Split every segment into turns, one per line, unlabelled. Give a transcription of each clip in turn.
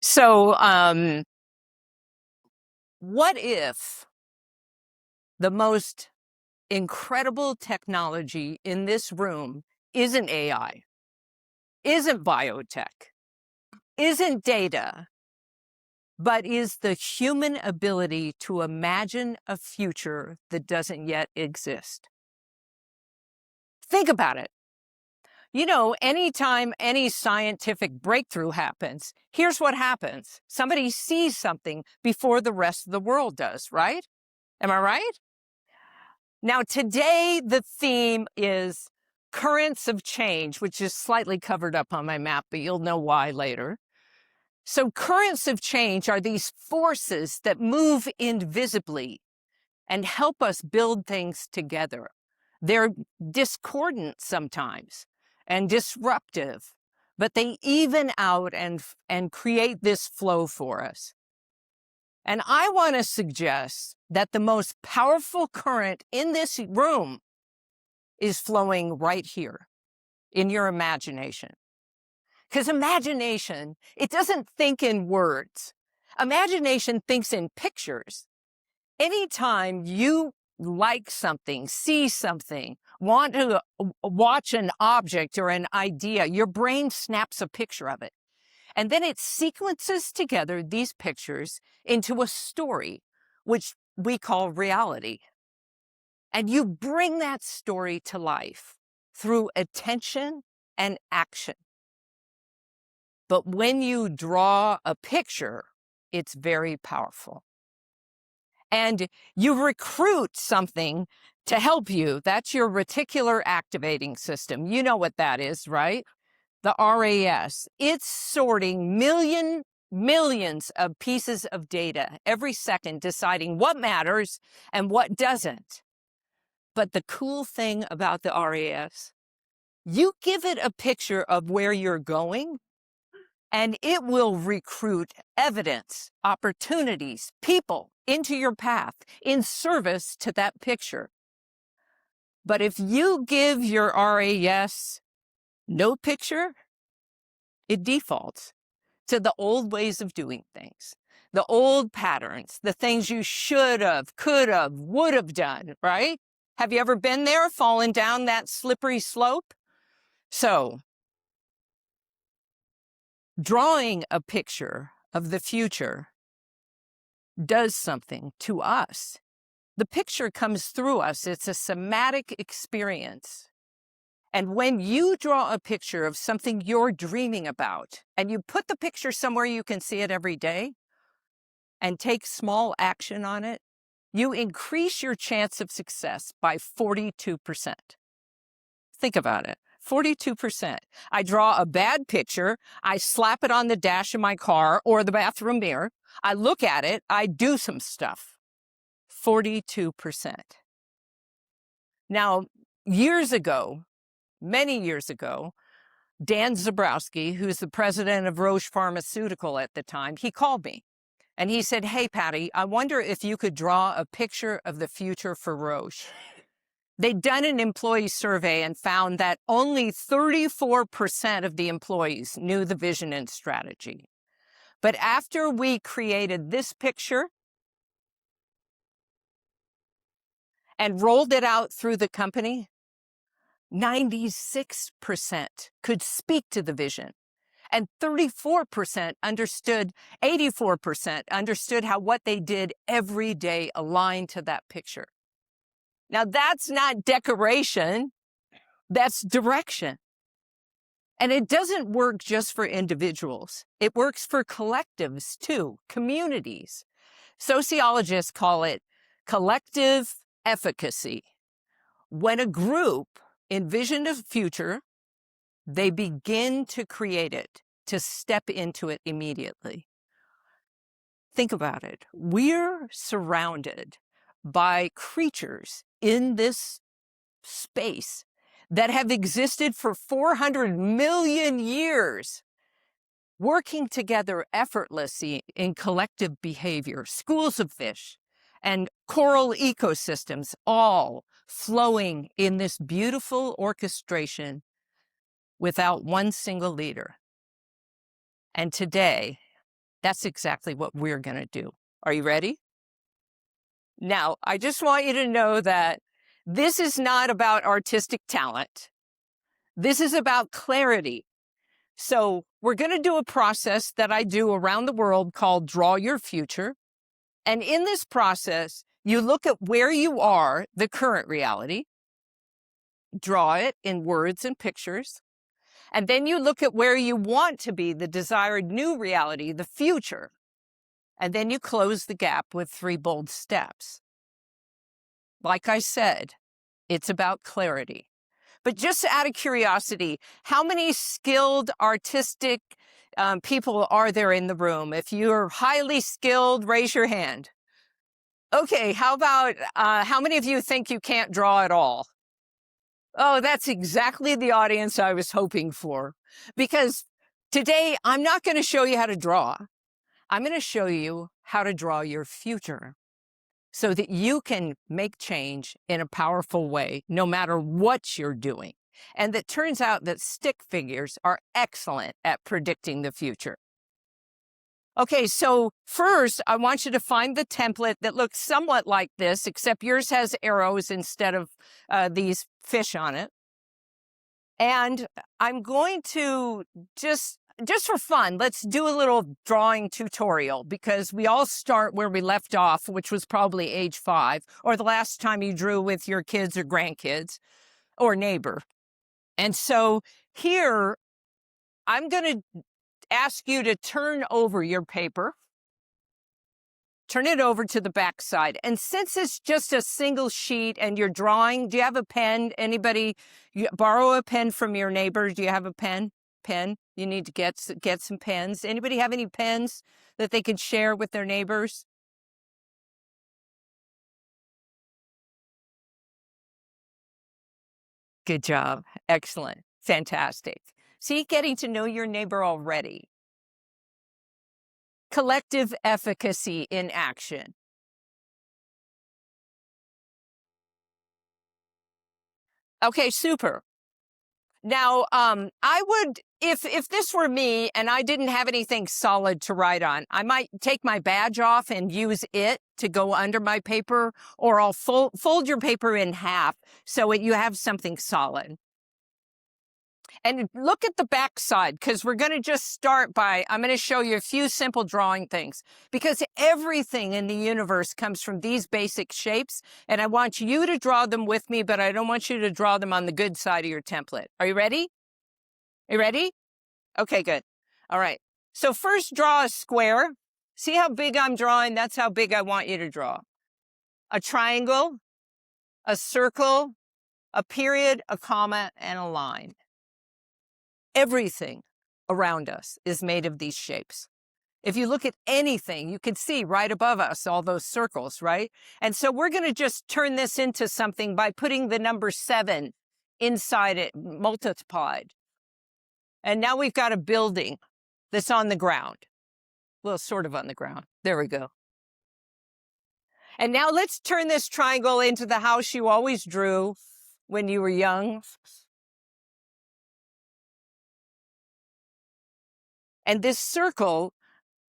So, what if the most incredible technology in this room isn't AI, isn't biotech, isn't data, but is the human ability to imagine a future that doesn't yet exist? Think about it. You know, anytime any scientific breakthrough happens, here's what happens. Somebody sees something before the rest of the world does, right? Am I right? Now, today, the theme is currents of change, which is slightly covered up on my map, but you'll know why later. So currents of change are these forces that move invisibly and help us build things together. They're discordant sometimes and disruptive, but they even out and create this flow for us. And I want to suggest that the most powerful current in this room is flowing right here in your imagination. Because imagination, it doesn't think in words. Imagination thinks in pictures. Anytime you like something, see something, want to watch an object or an idea, your brain snaps a picture of it. And then it sequences together these pictures into a story, which we call reality. And you bring that story to life through attention and action. But when you draw a picture, it's very powerful. And you recruit something to help you. That's your reticular activating system. You know what that is, right? The RAS. It's sorting millions of pieces of data every second, deciding what matters and what doesn't. But the cool thing about the RAS, you give it a picture of where you're going, and it will recruit evidence, opportunities, people into your path in service to that picture. But if you give your RAS no picture, it defaults to the old ways of doing things, the old patterns, the things you should have, could have, would have done, right? Have you ever been there, fallen down that slippery slope? So, drawing a picture of the future does something to us. The picture comes through us. It's a somatic experience. And when you draw a picture of something you're dreaming about, and you put the picture somewhere you can see it every day, and take small action on it, you increase your chance of success by 42%. Think about it. 42%. I draw a bad picture, I slap it on the dash of my car or the bathroom mirror, I look at it, I do some stuff. 42%. Now, years ago, many years ago, Dan Zabrowski, who's the president of Roche Pharmaceutical at the time, he called me and he said, "Hey, Patti, I wonder if you could draw a picture of the future for Roche." They'd done an employee survey and found that only 34% of the employees knew the vision and strategy. But after we created this picture and rolled it out through the company, 96% could speak to the vision. And 34% understood, 84% understood how what they did every day aligned to that picture. Now, that's not decoration, that's direction. And it doesn't work just for individuals. It works for collectives too, communities. Sociologists call it collective efficacy. When a group envisions a future, they begin to create it, to step into it immediately. Think about it. We're surrounded by creatures in this space that have existed for 400 million years, working together effortlessly in collective behavior, schools of fish and coral ecosystems, all flowing in this beautiful orchestration without one single leader. And today, That's exactly what we're going to do. Are you ready? Now, I just want you to know that this is not about artistic talent. This is about clarity. So we're going to do a process that I do around the world called Draw Your Future. And in this process, you look at where you are, the current reality, draw it in words and pictures, and then you look at where you want to be, the desired new reality, the future, and then you close the gap with 3 bold steps. Like I said, it's about clarity. But just out of curiosity, how many skilled artistic people are there in the room? If you're highly skilled, raise your hand. Okay, how about how many of you think you can't draw at all? Oh, that's exactly the audience I was hoping for. Because today, I'm not going to show you how to draw. I'm going to show you how to draw your future so that you can make change in a powerful way, no matter what you're doing. And it turns out that stick figures are excellent at predicting the future. Okay, so first, I want you to find the template that looks somewhat like this, except yours has arrows instead of these fish on it. And I'm going to just for fun, let's do a little drawing tutorial, because we all start where we left off, which was probably age 5, or the last time you drew with your kids or grandkids or neighbor. And so here, I'm going to ask you to turn over your paper. Turn it over to the back side. And since it's just a single sheet and you're drawing, do you have a pen? Anybody borrow a pen from your neighbor? Do you have a pen? Pen? You need to get some pens. Anybody have any pens that they could share with their neighbors? Good job. Excellent. Fantastic. See, getting to know your neighbor already. Collective efficacy in action. Okay, super. Now, I would, if this were me and I didn't have anything solid to write on, I might take my badge off and use it to go under my paper, or I'll fold your paper in half so you have something solid. And look at the back side, because we're going to just start by, I'm going to show you a few simple drawing things, because everything in the universe comes from these basic shapes. And I want you to draw them with me, but I don't want you to draw them on the good side of your template. Are you ready? Are you ready? Okay, good. All right. So first, draw a square. See how big I'm drawing? That's how big I want you to draw. A triangle, a circle, a period, a comma, and a line. Everything around us is made of these shapes. If you look at anything, you can see right above us all those circles, right? And so we're going to just turn this into something by putting the number 7 inside it, multiplied. And now we've got a building that's on the ground. Well, sort of on the ground. There we go. And now let's turn this triangle into the house you always drew when you were young. And this circle,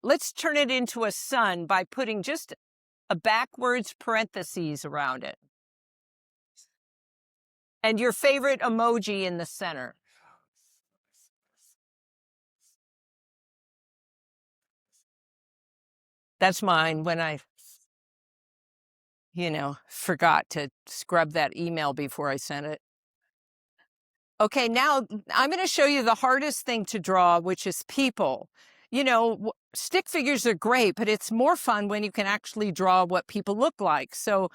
let's turn it into a sun by putting just a backwards parentheses around it. And your favorite emoji in the center. That's mine when I, forgot to scrub that email before I sent it. Okay, now I'm going to show you the hardest thing to draw, which is people. Stick figures are great, but it's more fun when you can actually draw what people look like. So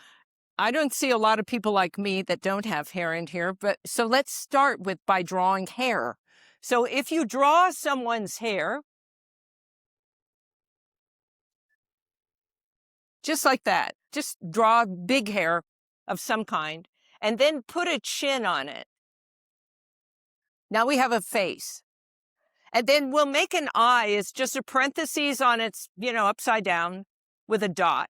I don't see a lot of people like me that don't have hair in here, but so let's start by drawing hair. So if you draw someone's hair, just like that, just draw big hair of some kind, and then put a chin on it. Now we have a face. And then we'll make an eye. It's just a parentheses on its, upside down with a dot.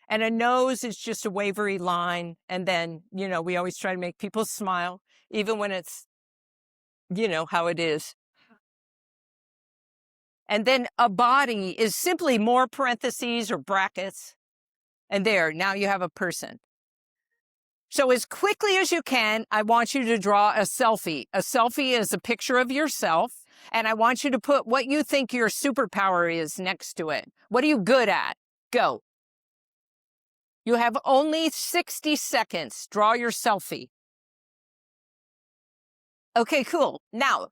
And a nose is just a wavery line. And then, we always try to make people smile, even when it's, how it is. And then a body is simply more parentheses or brackets. And there, now you have a person. So as quickly as you can, I want you to draw a selfie. A selfie is a picture of yourself, and I want you to put what you think your superpower is next to it. What are you good at? Go. You have only 60 seconds. Draw your selfie. Okay, cool. Now,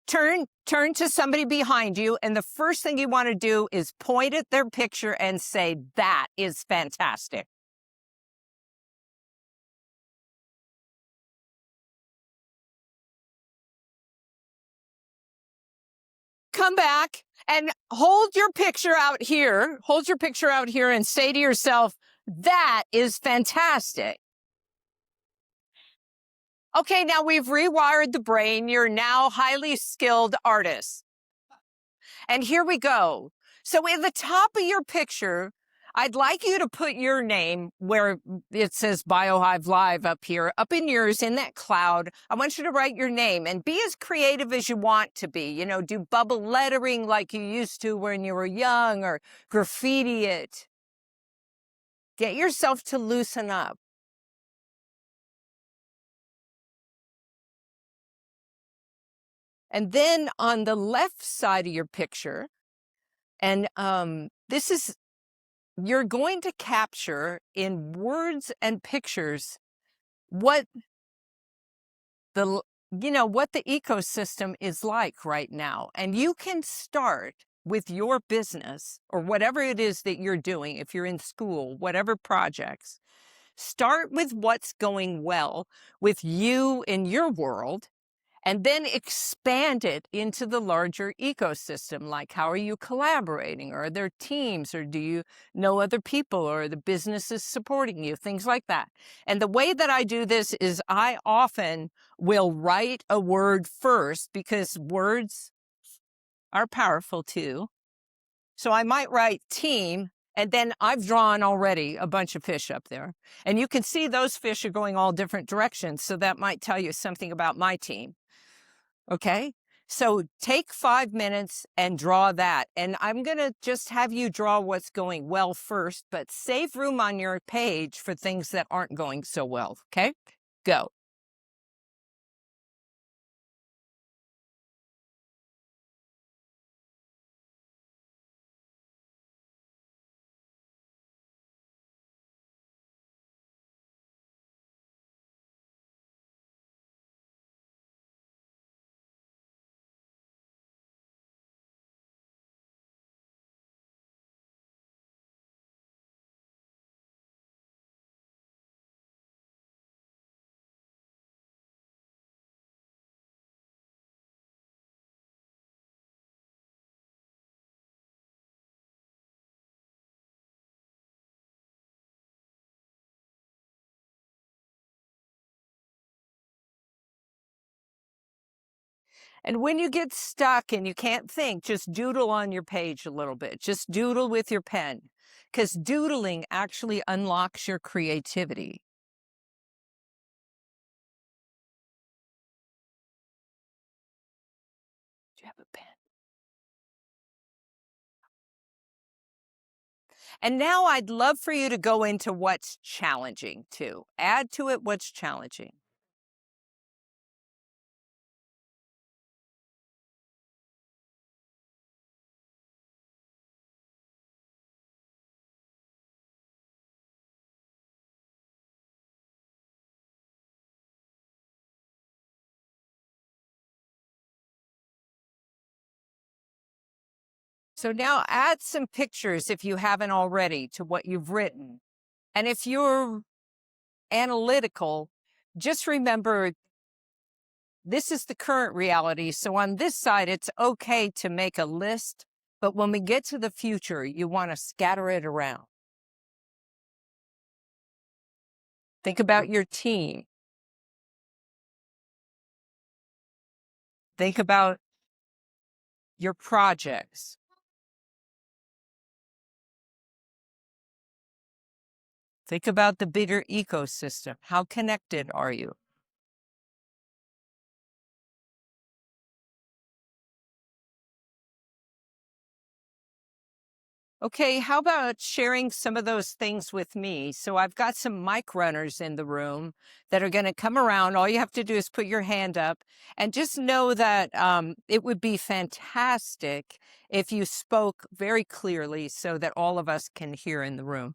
turn to somebody behind you, and the first thing you want to do is point at their picture and say, "That is fantastic." Come back and hold your picture out here. Hold your picture out here and say to yourself, "That is fantastic." Okay, now we've rewired the brain. You're now highly skilled artists. And here we go. So at the top of your picture, I'd like you to put your name where it says BioHive Live up here, up in yours, in that cloud. I want you to write your name and be as creative as you want to be. You know, do bubble lettering like you used to when you were young, or graffiti it. Get yourself to loosen up. And then on the left side of your picture, and this is, you're going to capture in words and pictures what the what the ecosystem is like right now. And you can start with your business or whatever it is that you're doing. If you're in school, whatever projects, start with what's going well with you in your world, and then expand it into the larger ecosystem. Like, how are you collaborating? Or are there teams? Or do you know other people? Or are the businesses supporting you? Things like that. And the way that I do this is I often will write a word first, because words are powerful too. So I might write team, and then I've drawn already a bunch of fish up there. And you can see those fish are going all different directions. So that might tell you something about my team. Okay, so take 5 minutes and draw that. And I'm going to just have you draw what's going well first, but save room on your page for things that aren't going so well. Okay, go. And when you get stuck and you can't think, just doodle on your page a little bit. Just doodle with your pen, because doodling actually unlocks your creativity. Do you have a pen? And now I'd love for you to go into what's challenging too. Add to it what's challenging. So now add some pictures, if you haven't already, to what you've written. And if you're analytical, just remember this is the current reality. So on this side, it's okay to make a list. But when we get to the future, you want to scatter it around. Think about your team. Think about your projects. Think about the bigger ecosystem. How connected are you? Okay, how about sharing some of those things with me? So I've got some mic runners in the room that are going to come around. All you have to do is put your hand up and just know that it would be fantastic if you spoke very clearly so that all of us can hear in the room.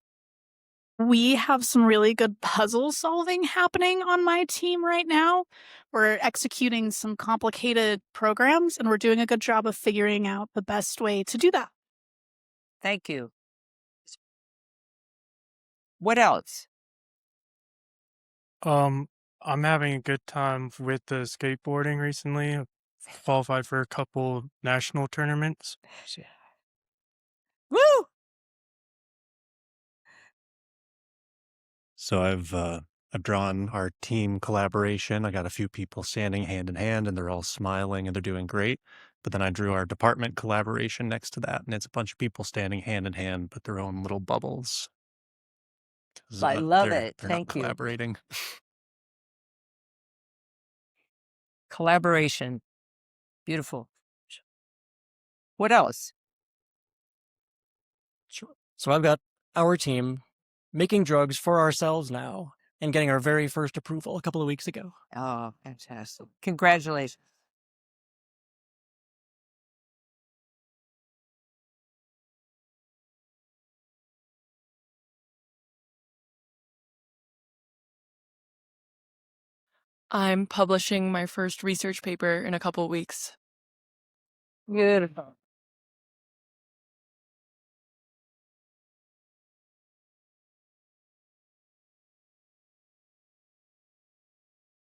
We have some really good puzzle solving happening on my team right now. We're executing some complicated programs and we're doing a good job of figuring out the best way to do that.
Thank you. What else?
Um, I'm having a good time with the skateboarding recently. I've qualified for a couple national tournaments.
Woo!
So I've drawn our team collaboration. I got a few people standing hand in hand and they're all smiling and they're doing great. But then I drew our department collaboration next to that, and it's a bunch of people standing hand in hand, but their own little bubbles. 'Cause,
I love it.
they're not
Thank you.
collaborating.
Collaboration. Beautiful. What else?
Sure. So I've got our team making drugs for ourselves now and getting our very first approval a couple of weeks ago.
Oh, fantastic. Congratulations.
I'm publishing my first research paper in a couple weeks.
Beautiful.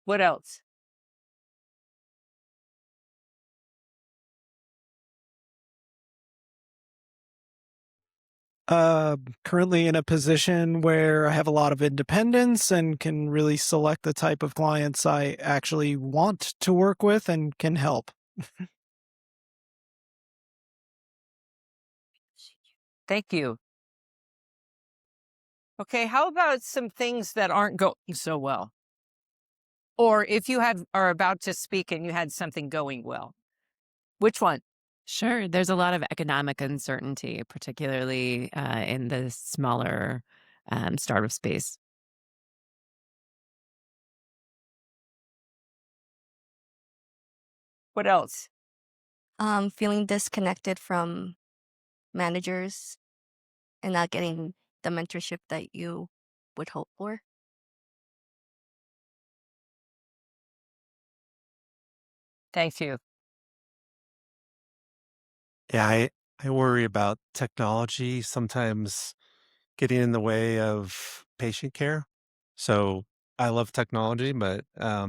What else?
Currently in a position where I have a lot of independence and can really select the type of clients I actually want to work with and can help.
Thank you. Okay, how about some things that aren't going so well? Or if you are about to speak and you had something going well, which one?
Sure. There's a lot of economic uncertainty, particularly in the smaller startup space.
What else?
Feeling disconnected from managers and not getting the mentorship that you would hope for.
Thank you.
Yeah, I worry about technology sometimes getting in the way of patient care. So I love technology, but I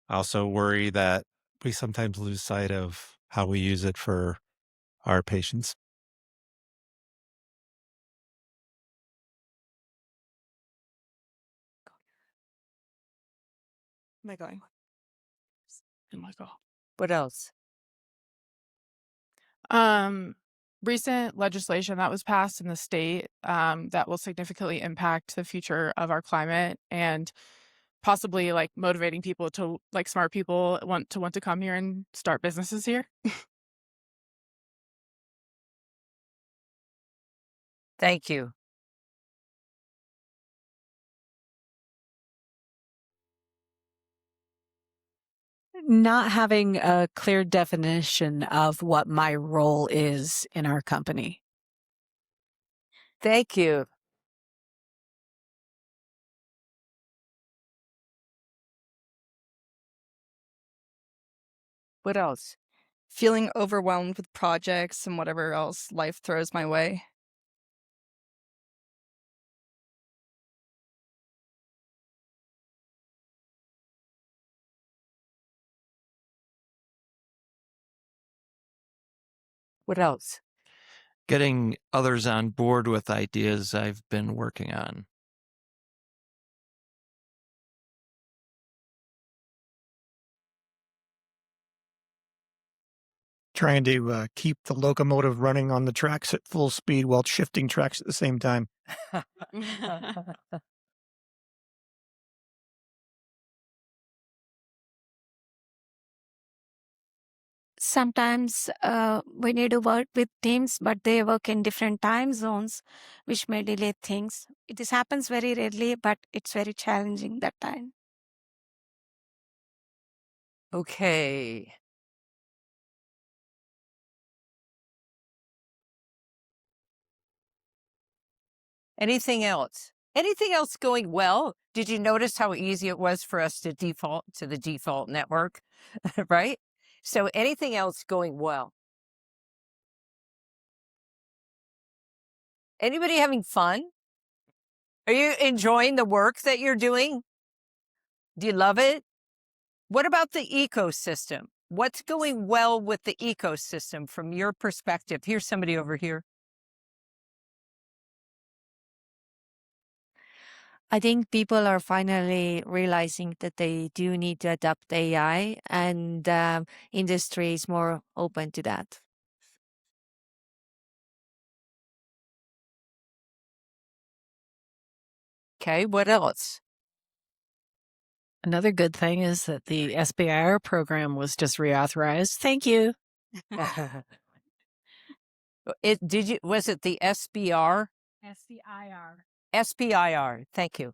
also worry that we sometimes lose sight of how we use it for our patients.
Am I going? Oh my God.
What else?
Recent legislation that was passed in the state that will significantly impact the future of our climate and possibly like motivating people to like smart people want to come here and start businesses here.
Thank you.
Not having a clear definition of what my role is in our company.
Thank you. What else?
Feeling overwhelmed with projects and whatever else life throws my way.
What else?
Getting others on board with ideas I've been working on.
Trying to keep the locomotive running on the tracks at full speed while shifting tracks at the same time.
sometimes we need to work with teams, but they work in different time zones, which may delay things. This happens very rarely, but it's very challenging that time.
Okay. Anything else? Anything else going well? Did you notice how easy it was for us to default to the default network, right? So anything else going well? Anybody having fun? Are you enjoying the work that you're doing? Do you love it? What about the ecosystem? What's going well with the ecosystem from your perspective? Here's somebody over here.
I think people are finally realizing that they do need to adopt AI, and industry is more open to that.
Okay, what else?
Another good thing is that the SBIR program was just reauthorized. Thank you.
Was it the SBR?
SBIR.
SBIR. Thank you.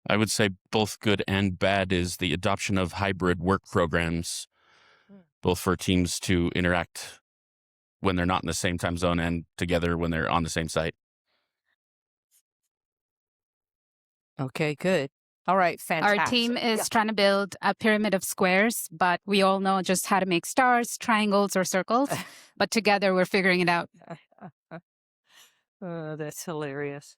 I would say both good and bad is the adoption of hybrid work programs, both for teams to interact when they're not in the same time zone and together when they're on the same site.
Okay, good. All right, fantastic.
Our team is trying to build a pyramid of squares, but we all know just how to make stars, triangles, or circles. But together we're figuring it out.
Oh, that's hilarious.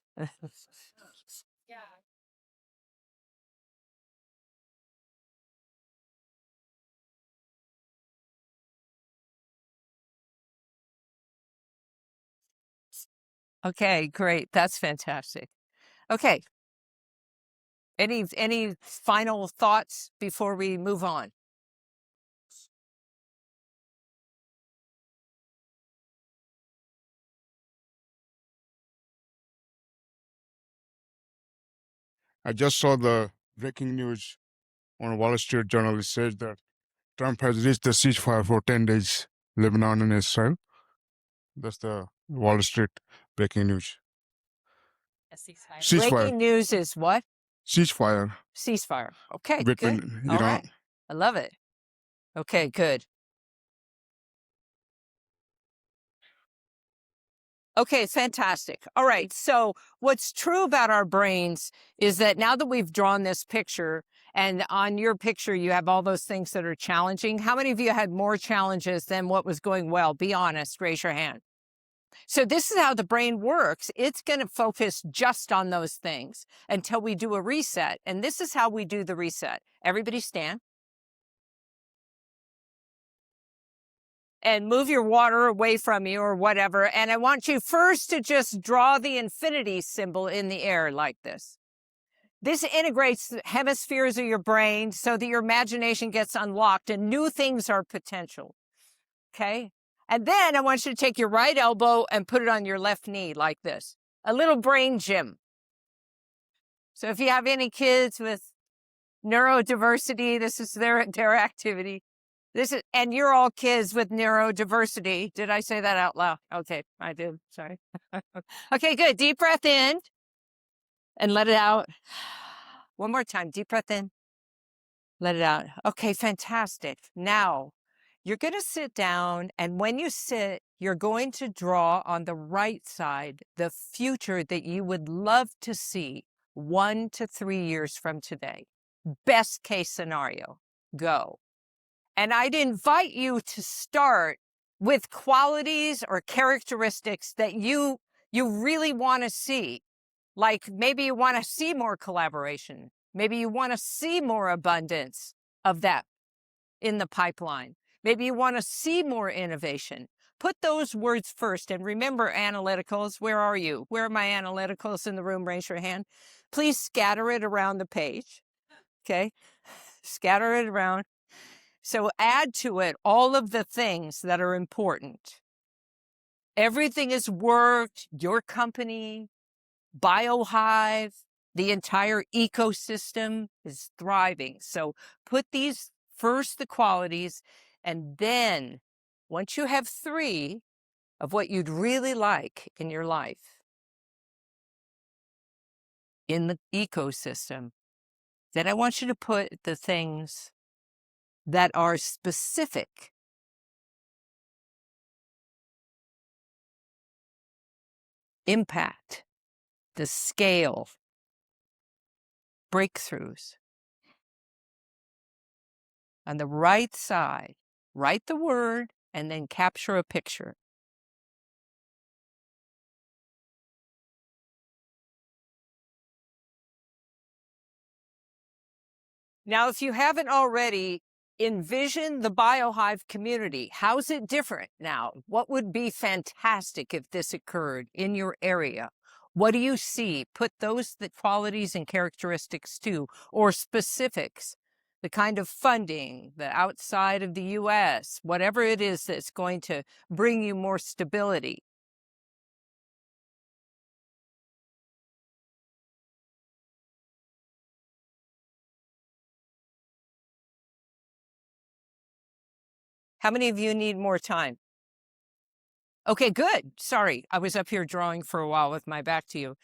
Okay, great. That's fantastic. Okay. Any final thoughts before we move on?
I just saw the breaking news on Wall Street Journal. It says that Trump has reached the ceasefire for 10 days, Lebanon and Israel. That's the Wall Street breaking news. Ceasefire.
Breaking news is what?
Ceasefire.
Ceasefire. Okay,
Between
good.
Iran.
All right. I love it. Okay, good. Okay, fantastic. All right. So what's true about our brains is that now that we've drawn this picture, and on your picture, you have all those things that are challenging. How many of you had more challenges than what was going well? Be honest. Raise your hand. So this is how the brain works. It's going to focus just on those things until we do a reset. And this is how we do the reset. Everybody stand. And move your water away from you or whatever. And I want you first to just draw the infinity symbol in the air like this. This integrates the hemispheres of your brain so that your imagination gets unlocked and new things are potential. Okay? And then I want you to take your right elbow and put it on your left knee like this. A little brain gym. So if you have any kids with neurodiversity, this is their activity. And you're all kids with neurodiversity. Did I say that out loud? Okay, I did. Sorry. Okay, good. Deep breath in and let it out. One more time. Deep breath in. Let it out. Okay, fantastic. Now, you're going to sit down, and when you sit, you're going to draw on the right side the future that you would love to see 1 to 3 years from today. Best case scenario. Go. And I'd invite you to start with qualities or characteristics that you really want to see. Like maybe you want to see more collaboration. Maybe you want to see more abundance of that in the pipeline. Maybe you want to see more innovation. Put those words first. And remember, analyticals, where are you? Where are my analyticals in the room? Raise your hand. Please scatter it around the page. Okay? Scatter it around. So add to it all of the things that are important. Everything is worked, your company, BioHive, the entire ecosystem is thriving. So put these First, the qualities, and then once you have 3 of what you'd really like in your life, in the ecosystem, then I want you to put the things that are specific. Impact, the scale, breakthroughs. On the right side, write the word and then capture a picture. Now, if you haven't already, envision the BioHive community. How's it different now? What would be fantastic if this occurred in your area? What do you see? Put the qualities and characteristics too, or specifics, the kind of funding, the outside of the US, whatever it is that's going to bring you more stability. How many of you need more time? Okay, good. Sorry, I was up here drawing for a while with my back to you.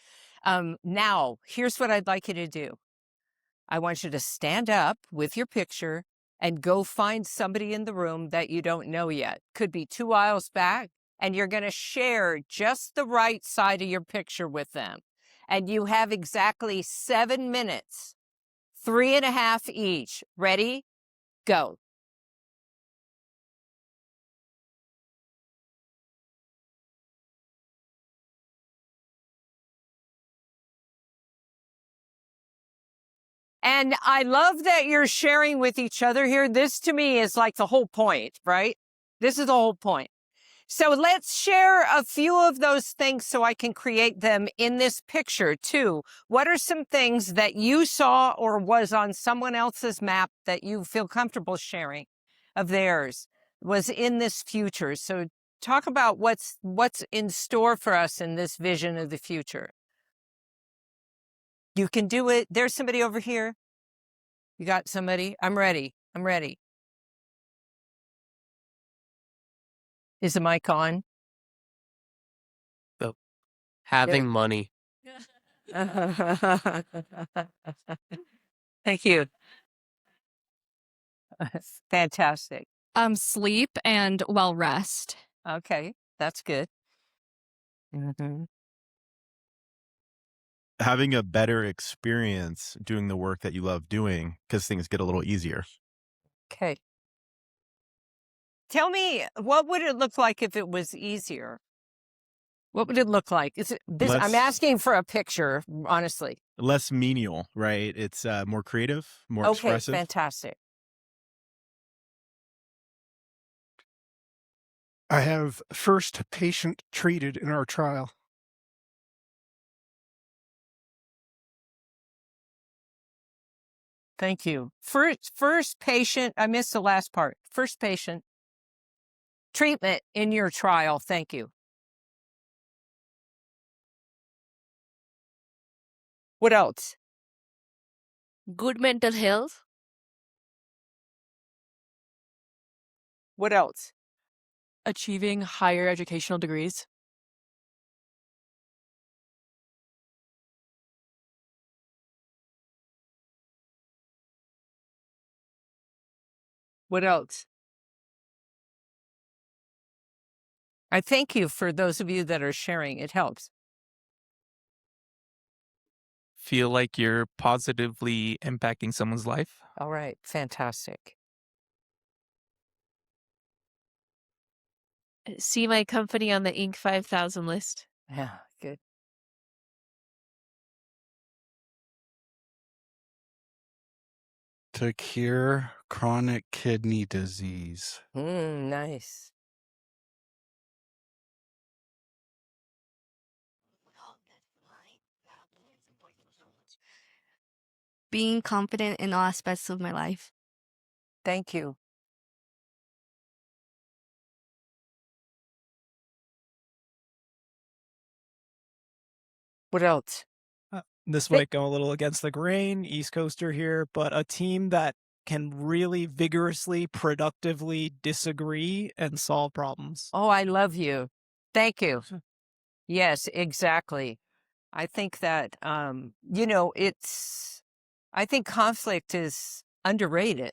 Now, here's what I'd like you to do. I want you to stand up with your picture and go find somebody in the room that you don't know yet. Could be 2 aisles back, and you're going to share just the right side of your picture with them. And you have exactly 7 minutes, 3.5 each. Ready? Go. And I love that you're sharing with each other here. This to me is like the whole point, right? This is the whole point. So let's share a few of those things so I can create them in this picture too. What are some things that you saw or was on someone else's map that you feel comfortable sharing of theirs was in this future? So talk about what's in store for us in this vision of the future. You can do it. There's somebody over here. You got somebody? I'm ready. I'm ready. Is the mic on?
So, having money.
Thank you. Fantastic.
Sleep and well rest.
Okay, that's good.
Having a better experience doing the work that you love doing because things get a little easier.
Okay. Tell me, what would it look like if it was easier? What would it look like? Is it this? I'm
Less-
asking for a picture, honestly.
Less menial, right? It's more creative, more
Okay,
expressive.
fantastic.
I have first patient treated in our trial.
Thank you. First patient, I missed the last part. First patient treatment in your trial. Thank you. What else?
Good mental health.
What else?
Achieving higher educational degrees.
What else? I thank you for those of you that are sharing. It helps.
Feel like you're positively impacting someone's life.
All right, fantastic.
See my company on the Inc. 5000 list.
Yeah, good.
To cure chronic kidney disease.
Nice.
Being confident in all aspects of my life.
Thank you. What else?
This might go a little against the grain, East Coaster here, but a team that can really vigorously, productively disagree and solve problems.
Oh, I love you. Thank you. Yes, exactly. I think that, I think conflict is underrated.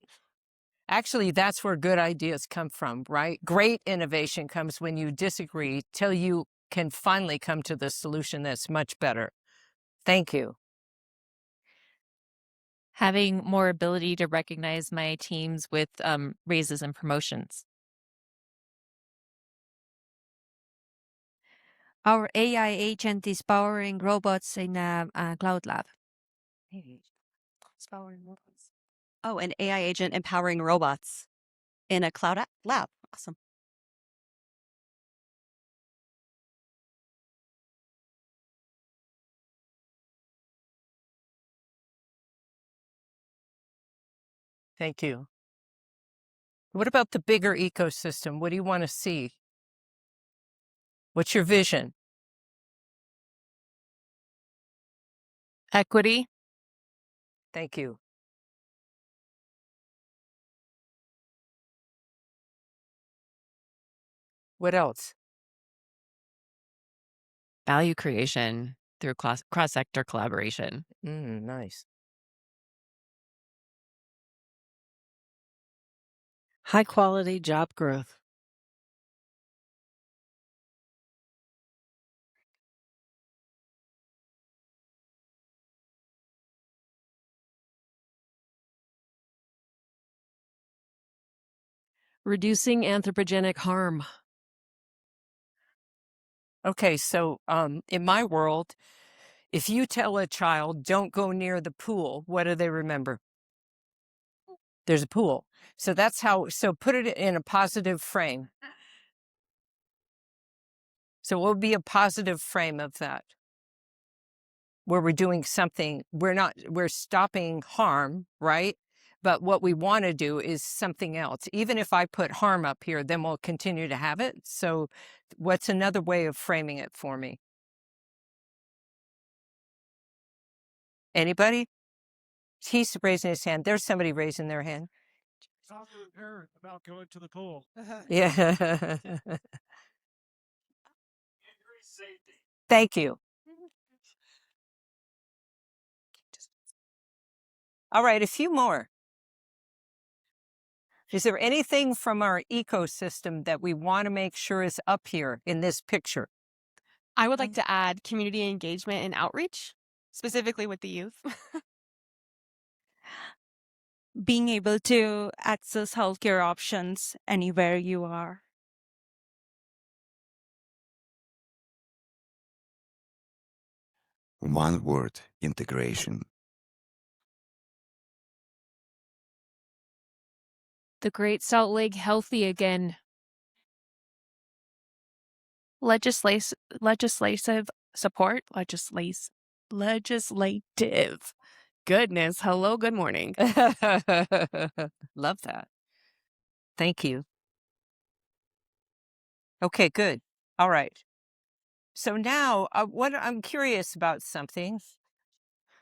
Actually, that's where good ideas come from, right? Great innovation comes when you disagree till you can finally come to the solution that's much better. Thank you.
Having more ability to recognize my teams with raises and promotions.
Our AI agent is powering robots in a cloud lab.
It's powering robots. Oh, an AI agent empowering robots in a cloud lab. Awesome.
Thank you. What about the bigger ecosystem? What do you want to see? What's your vision?
Equity.
Thank you. What else?
Value creation through cross-sector collaboration.
Nice.
High quality job growth. Reducing anthropogenic harm.
Okay, so in my world, if you tell a child, don't go near the pool, what do they remember? There's a pool. So that's how, so put it in a positive frame. So what would be a positive frame of that? Where we're doing something, we're stopping harm, right? But what we want to do is something else. Even if I put harm up here, then we'll continue to have it. So what's another way of framing it for me? Anybody? He's raising his hand. There's somebody raising their hand.
Talk to the parent about going to the pool.
Yeah. Thank you. All right, a few more. Is there anything from our ecosystem that we want to make sure is up here in this picture?
I would like to add community engagement and outreach, specifically with the youth.
Being able to access healthcare options anywhere you are.
One word, integration.
The Great Salt Lake healthy again.
Legislative support. Legislative. Goodness. Hello. Good morning.
Love that. Thank you. Okay, good. All right. So now, what I'm curious about something.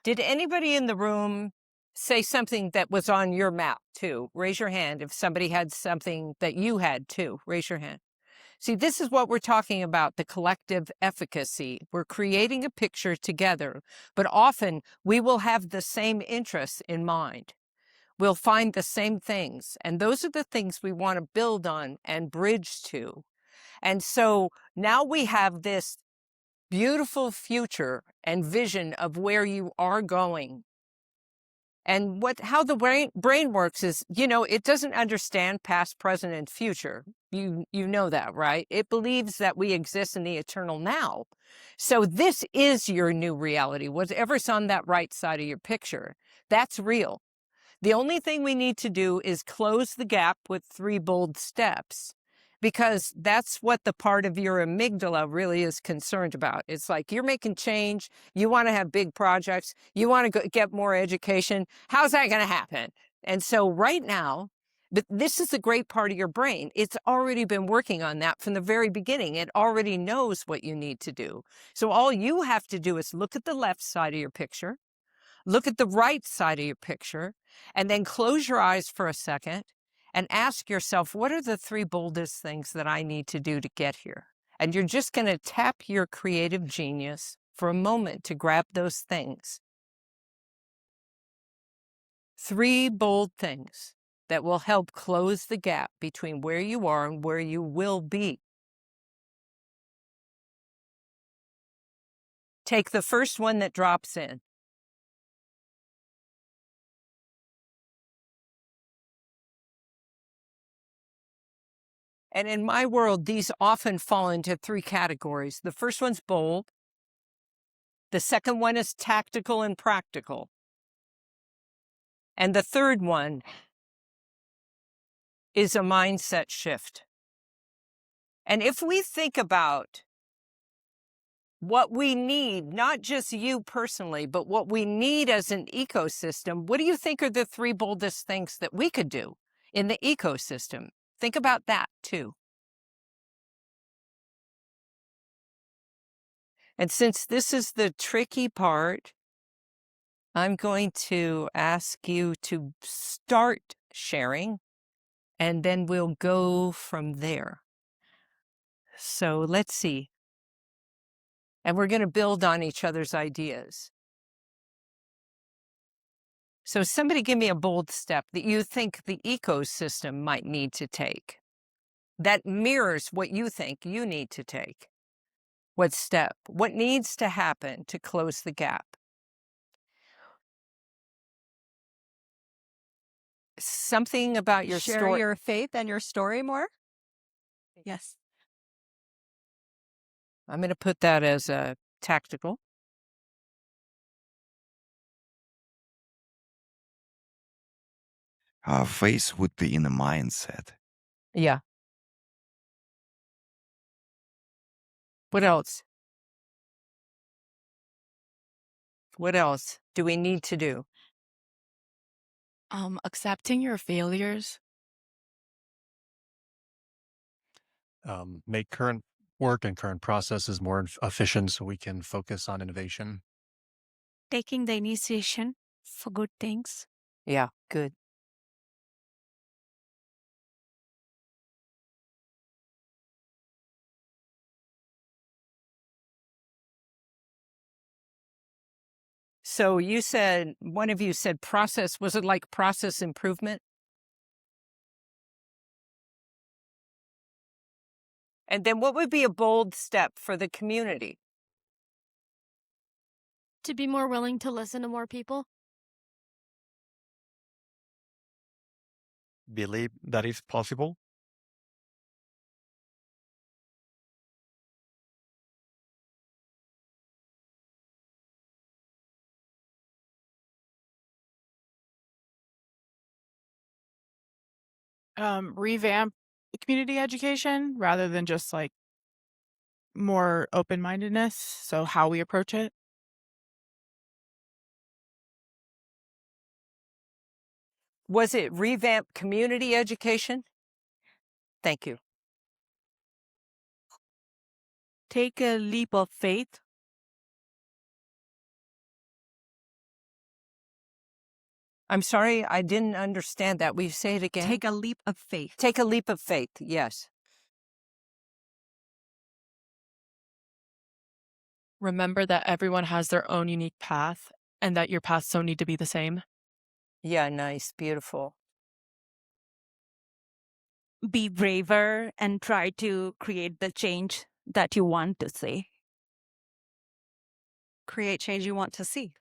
Did anybody in the room say something that was on your map too? Raise your hand if somebody had something that you had too. Raise your hand. See, this is what we're talking about, the collective efficacy. We're creating a picture together, but often we will have the same interests in mind. We'll find the same things, and those are the things we want to build on and bridge to. And so now we have this beautiful future and vision of where you are going. And how the brain works is, it doesn't understand past, present, and future. You know that, right? It believes that we exist in the eternal now. So this is your new reality. Whatever's on that right side of your picture, that's real. The only thing we need to do is close the gap with 3 bold steps, because that's what the part of your amygdala really is concerned about. It's like you're making change. You want to have big projects. You want to get more education. How's that going to happen? And so right now, this is a great part of your brain. It's already been working on that from the very beginning. It already knows what you need to do. So all you have to do is look at the left side of your picture, Look at the right side of your picture and then close your eyes for a second and ask yourself, what are the 3 boldest things that I need to do to get here? And you're just going to tap your creative genius for a moment to grab those things. 3 bold things that will help close the gap between where you are and where you will be. Take the first one that drops in. And in my world, these often fall into 3 categories. The first one's bold. The second one is tactical and practical. And the third one is a mindset shift. And if we think about what we need, not just you personally, but what we need as an ecosystem, what do you think are the 3 boldest things that we could do in the ecosystem? Think about that too. And since this is the tricky part, I'm going to ask you to start sharing, and then we'll go from there. So let's see. And we're going to build on each other's ideas. So somebody give me a bold step that you think the ecosystem might need to take that mirrors what you think you need to take. What step? What needs to happen to close the gap? Something about your
Share
story.
your faith and your story more. Yes.
I'm going to put that as a tactical.
Faith would be in a mindset.
Yeah. What else? What else do we need to do?
Accepting your failures.
Make current work and current processes more efficient so we can focus on innovation.
Taking the initiation for good things.
Yeah, good. So you said, one of you said process, was it like process improvement? And then what would be a bold step for the community?
To be more willing to listen to more people.
Believe that it's possible.
Revamp community education rather than just like more open-mindedness. So how we approach it.
Was it revamp community education? Thank you.
Take a leap of faith.
I'm sorry, I didn't understand that. Will you say it again?
Take a leap of faith.
Take a leap of faith, yes.
Remember that everyone has their own unique path and that your paths don't need to be the same.
Yeah, nice, beautiful.
Be braver and try to create the change that you want to see.
Create change you want to see.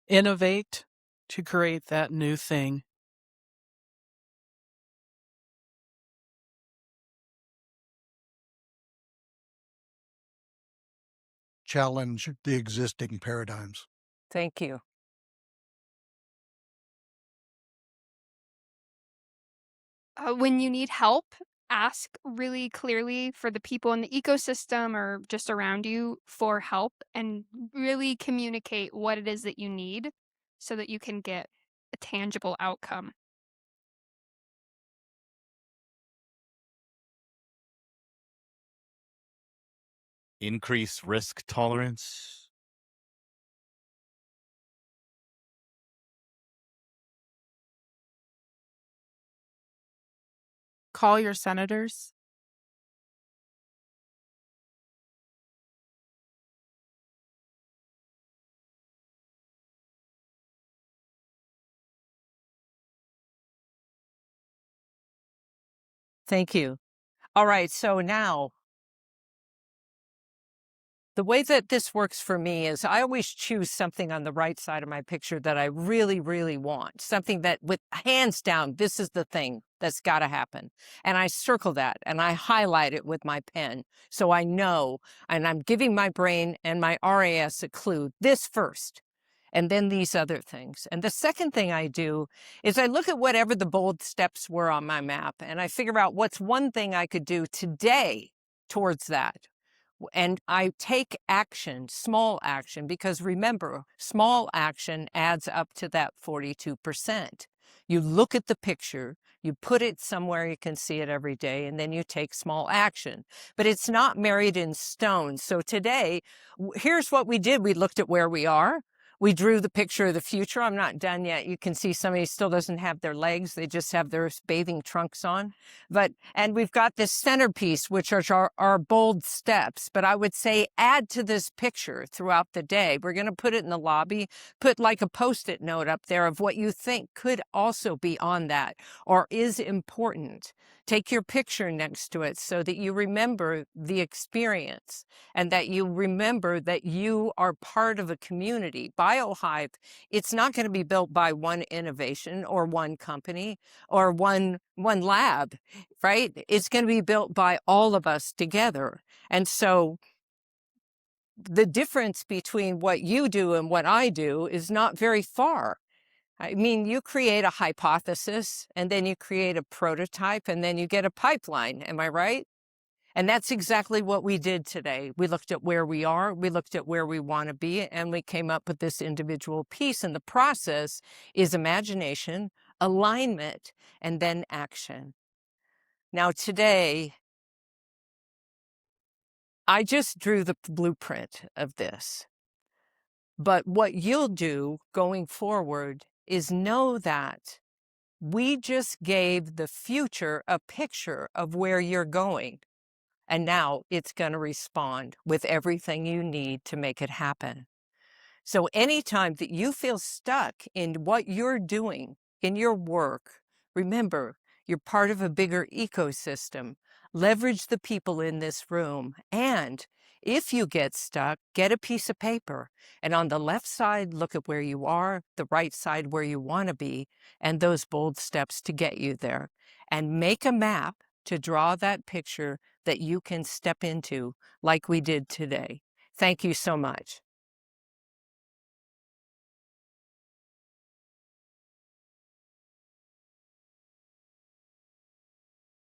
Innovate to create that new thing.
Challenge the existing paradigms.
Thank you.
When you need help, ask really clearly for the people in the ecosystem or just around you for help and really communicate what it is that you need so that you can get a tangible outcome.
Increase risk tolerance.
Call your senators.
Thank you. All right, so now the way that this works for me is I always choose something on the right side of my picture that I really, really want, something that with hands down, this is the thing that's got to happen. And I circle that and I highlight it with my pen so I know, and I'm giving my brain and my RAS a clue, this first, and then these other things. And the second thing I do is I look at whatever the bold steps were on my map and I figure out what's one thing I could do today towards that. And I take action, small action, because remember, small action adds up to that 42%. You look at the picture, you put it somewhere you can see it every day, and then you take small action. But it's not married in stone. So today, here's what we did. We looked at where we are. We drew the picture of the future. I'm not done yet. You can see somebody still doesn't have their legs. They just have their bathing trunks on. And we've got this centerpiece, which are our bold steps. But I would say add to this picture throughout the day. We're going to put it in the lobby, put like a Post-it note up there of what you think could also be on that or is important. Take your picture next to it so that you remember the experience and that you remember that you are part of a community. BioHive, it's not going to be built by one innovation or one company or one lab, right? It's going to be built by all of us together. And so the difference between what you do and what I do is not very far. I mean, you create a hypothesis and then you create a prototype and then you get a pipeline. Am I right? And that's exactly what we did today. We looked at where we are, we looked at where we want to be, and we came up with this individual piece. And the process is imagination, alignment, and then action. Now today, I just drew the blueprint of this. But what you'll do going forward is know that we just gave the future a picture of where you're going. And now it's going to respond with everything you need to make it happen. So anytime that you feel stuck in what you're doing in your work, remember, you're part of a bigger ecosystem. Leverage the people in this room. And if you get stuck, get a piece of paper. And on the left side, look at where you are, the right side where you want to be, and those bold steps to get you there. And make a map to draw that picture that you can step into like we did today. Thank you so much.